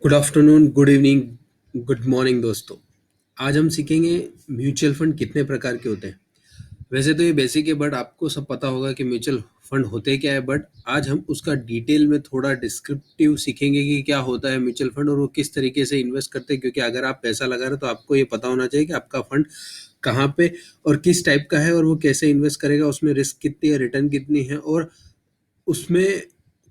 Good afternoon, good evening, good morning दोस्तों। आज हम सीखेंगे म्यूचुअल फंड कितने प्रकार के होते हैं। वैसे तो ये बेसिक है, बट आपको सब पता होगा कि म्यूचुअल फंड होते क्या है। बट आज हम उसका डिटेल में थोड़ा डिस्क्रिप्टिव सीखेंगे कि क्या होता है म्यूचुअल फंड और वो किस तरीके से इन्वेस्ट करते हैं। क्योंकि अगर आप पैसा लगा रहे हो तो आपको ये पता होना चाहिए कि आपका फंड कहाँ पे और किस टाइप का है और वो कैसे इन्वेस्ट करेगा, उसमें रिस्क कितनी है, रिटर्न कितनी है, और उसमें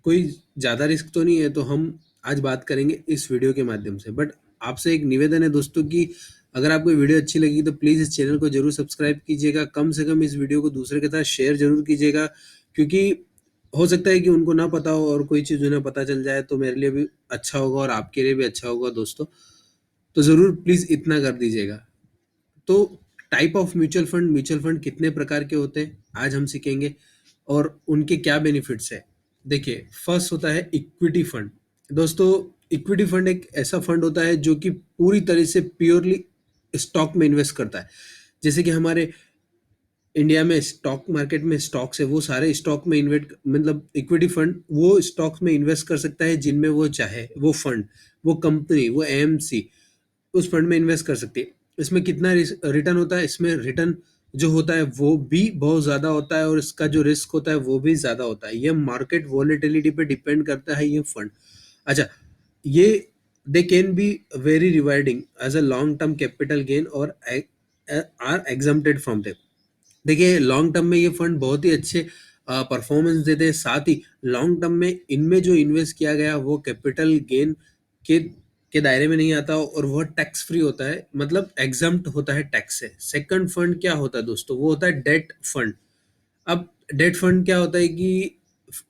कोई ज़्यादा रिस्क तो नहीं है। तो हम आज बात करेंगे इस वीडियो के माध्यम से। बट आपसे एक निवेदन है दोस्तों कि अगर आपको वीडियो अच्छी लगी तो प्लीज़ इस चैनल को जरूर सब्सक्राइब कीजिएगा। कम से कम इस वीडियो को दूसरे के साथ शेयर जरूर कीजिएगा, क्योंकि हो सकता है कि उनको ना पता हो और कोई चीज़ उन्हें पता चल जाए, तो मेरे लिए भी अच्छा होगा और आपके लिए भी अच्छा होगा दोस्तों। तो ज़रूर प्लीज़ इतना कर दीजिएगा। तो टाइप ऑफ म्यूचुअल फंड कितने प्रकार के होते हैं आज हम सीखेंगे, और उनके क्या बेनिफिट्स है। देखिए, फर्स्ट होता है इक्विटी फंड। दोस्तों, इक्विटी फंड एक ऐसा फंड होता है जो कि पूरी तरह से प्योरली स्टॉक में इन्वेस्ट करता है। जैसे कि हमारे इंडिया में स्टॉक मार्केट में स्टॉक्स है, वो सारे स्टॉक में इन्वेस्ट, मतलब इक्विटी फंड वो स्टॉक्स में इन्वेस्ट कर सकता है जिनमें वो चाहे। वो फंड, वो कंपनी, वो एएमसी उस फंड में इन्वेस्ट कर सकती है। इसमें कितना रिटर्न होता है? इसमें रिटर्न जो होता है वो भी बहुत ज़्यादा होता है, और इसका जो रिस्क होता है वो भी ज़्यादा होता है। ये मार्केट वॉलेटिलिटी पे डिपेंड करता है ये फंड। अच्छा, ये they can be very rewarding as a long term capital gain और आर एग्जम्प्टेड फ्रॉम देम। देखिए, लॉन्ग टर्म में ये फंड बहुत ही अच्छे परफॉर्मेंस देते हैं। साथ ही लॉन्ग टर्म में इनमें जो इन्वेस्ट किया गया वो कैपिटल गेन के के दायरे में नहीं आता, और वह टैक्स फ्री होता है, मतलब एग्जम्प्ट होता है टैक्स से। सेकंड फंड क्या होता है दोस्तों? वो होता है डेट फंड। अब डेट फंड क्या होता है कि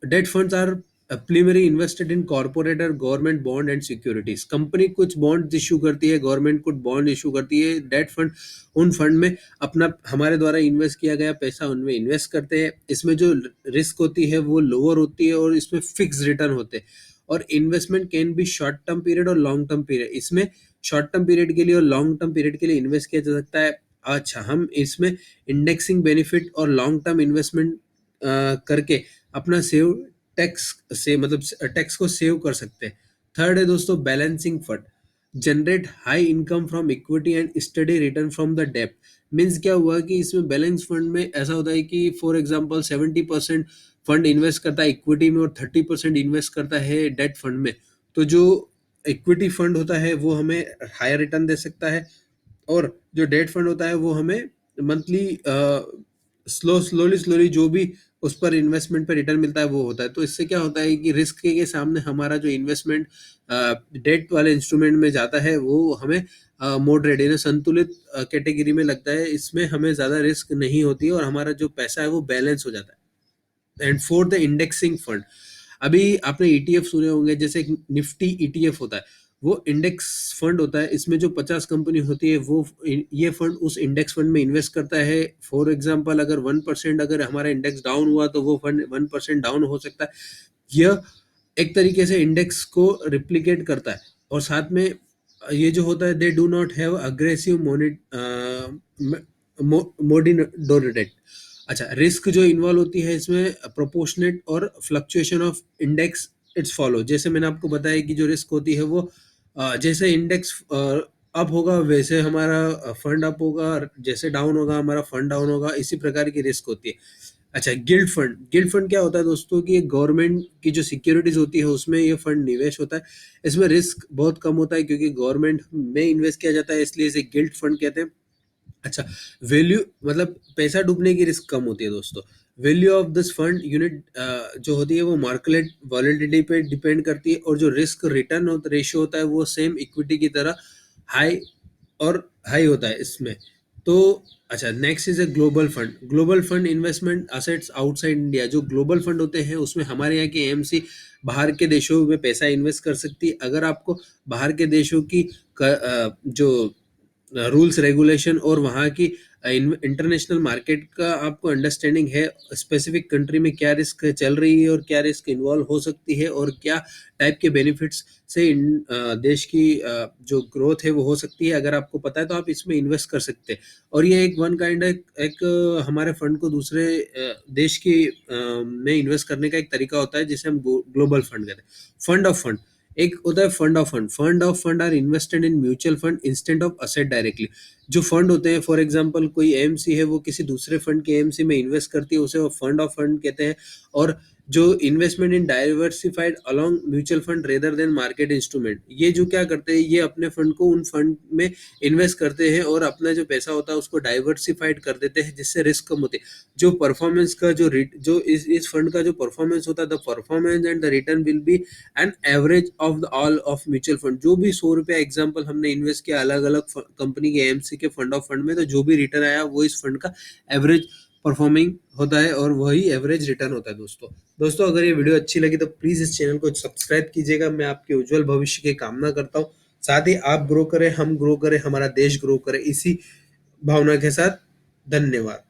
debt funds are primarily invested in corporate और government bond and securities. Company कुछ बॉन्ड इशू करती है, गवर्नमेंट कुछ बॉन्ड इशू करती है। डेट फंड उन फंड में अपना हमारे द्वारा इन्वेस्ट किया गया पैसा उनमें इन्वेस्ट करते हैं। इसमें जो रिस्क होती है वो लोअर होती है, और इसमें फिक्स रिटर्न होते हैं। और investment can be short term period और लॉन्ग टर्म पीरियड। इसमें शॉर्ट टर्म पीरियड के लिए और लॉन्ग टर्म पीरियड के लिए इन्वेस्ट किया जा सकता है। अच्छा, हम इसमें इंडेक्सिंग बेनिफिट और लॉन्ग टर्म इन्वेस्टमेंट करके अपना सेव टैक्स से, मतलब टैक्स को सेव कर सकते हैं। थर्ड है दोस्तों balancing fund. Generate high income from equity and steady return from the डेप्ट। मीन्स क्या हुआ कि इसमें बैलेंस फंड में ऐसा होता है कि फॉर एग्जांपल 70% फंड इन्वेस्ट करता है इक्विटी में और 30% इन्वेस्ट करता है डेट फंड में। तो जो इक्विटी फंड होता है वो हमें हायर रिटर्न दे सकता है, और जो डेट फंड होता है वो हमें मंथली स्लोली स्लोली जो भी उस पर इन्वेस्टमेंट पे रिटर्न मिलता है वो होता है। तो इससे क्या होता है कि रिस्क के सामने हमारा जो इन्वेस्टमेंट डेट वाले इंस्ट्रूमेंट में जाता है वो हमें मॉडरेट यानी संतुलित कैटेगरी में लगता है। इसमें हमें ज़्यादा रिस्क नहीं होती है और हमारा जो पैसा है वो बैलेंस हो जाता है। And fourth the indexing fund. अभी आपने ईटीएफ सुने होंगे, जैसे एक निफ्टी ईटीएफ होता है, वो इंडेक्स फंड होता है। इसमें जो 50 कंपनी होती है वो ये फंड उस इंडेक्स फंड में इन्वेस्ट करता है। फॉर एग्जांपल अगर 1% अगर हमारा इंडेक्स डाउन हुआ तो वो फंड 1% डाउन हो सकता है। यह एक तरीके से इंडेक्स को रिप्लिकेट करता है। और साथ में ये जो होता है they do not have aggressive मोडिनोडेट। अच्छा, रिस्क जो इन्वॉल्व होती है इसमें प्रोपोर्शनेट और fluctuation of index it's follow. जैसे मैंने आपको बताया कि जो रिस्क होती है वो जैसे इंडेक्स अप होगा वैसे हमारा फंड अप होगा, जैसे डाउन होगा हमारा फंड डाउन होगा। इसी प्रकार की रिस्क होती है। अच्छा, गिल्ड फंड क्या होता है दोस्तों कि गवर्नमेंट की जो सिक्योरिटीज होती है उसमें ये फंड निवेश होता है। इसमें रिस्क बहुत कम होता है क्योंकि गवर्नमेंट में इन्वेस्ट किया जाता है, इसलिए इसे गिल्ड फंड कहते हैं। अच्छा, वैल्यू मतलब पैसा डूबने की रिस्क कम होती है दोस्तों। Value of this fund unit जो होती है वो मार्केट वॉलेटिलिटी पे डिपेंड करती है, और जो रिस्क रिटर्न रेशियो होता है वो सेम इक्विटी की तरह हाई और हाई होता है इसमें। तो अच्छा, next is a global fund. Global fund investment assets outside India. जो ग्लोबल फंड होते हैं उसमें हमारे यहाँ की एएमसी बाहर के देशों में पैसा इन्वेस्ट कर सकती है। अगर आपको बाहर के देशों की जो रूल्स रेगुलेशन और वहाँ की इंटरनेशनल मार्केट का आपको अंडरस्टैंडिंग है, स्पेसिफिक कंट्री में क्या रिस्क चल रही है और क्या रिस्क इन्वॉल्व हो सकती है और क्या टाइप के बेनिफिट्स से देश की जो ग्रोथ है वो हो सकती है, अगर आपको पता है तो आप इसमें इन्वेस्ट कर सकते हैं। और ये एक वन काइंड एक हमारे फंड को दूसरे देश की में इन्वेस्ट करने का एक तरीका होता है जिसे हम ग्लोबल फंड कहते हैं। फंड ऑफ फंड, एक होता है fund of fund are invested in mutual fund instead of asset directly. जो फंड होते हैं, फॉर एग्जांपल कोई एएमसी है, वो किसी दूसरे फंड के एएमसी में इन्वेस्ट करती है, उसे वो फंड ऑफ फंड कहते हैं। और जो इन्वेस्टमेंट इन diversified along mutual fund rather than market instrument, ये जो क्या करते हैं, ये अपने फंड को उन फंड में इन्वेस्ट करते हैं और अपना जो पैसा होता है उसको डाइवर्सिफाइड कर देते हैं, जिससे रिस्क कम होती है। जो परफॉर्मेंस का जो इस फंड का जो परफॉर्मेंस होता है, the performance and the return will be an average of the all of mutual fund. जो भी 100 रुपया एग्जाम्पल हमने इन्वेस्ट किया अलग अलग कंपनी के एएमसी के फंड ऑफ फंड में, तो जो भी रिटर्न आया वो इस फंड का एवरेज परफॉर्मिंग होता है और वही एवरेज रिटर्न होता है। दोस्तों अगर ये वीडियो अच्छी लगी तो प्लीज इस चैनल को सब्सक्राइब कीजिएगा। मैं आपके उज्जवल भविष्य की कामना करता हूँ। साथ ही आप ग्रो करें, हम ग्रो करें, हमारा देश ग्रो करे, इसी भावना के साथ धन्यवाद।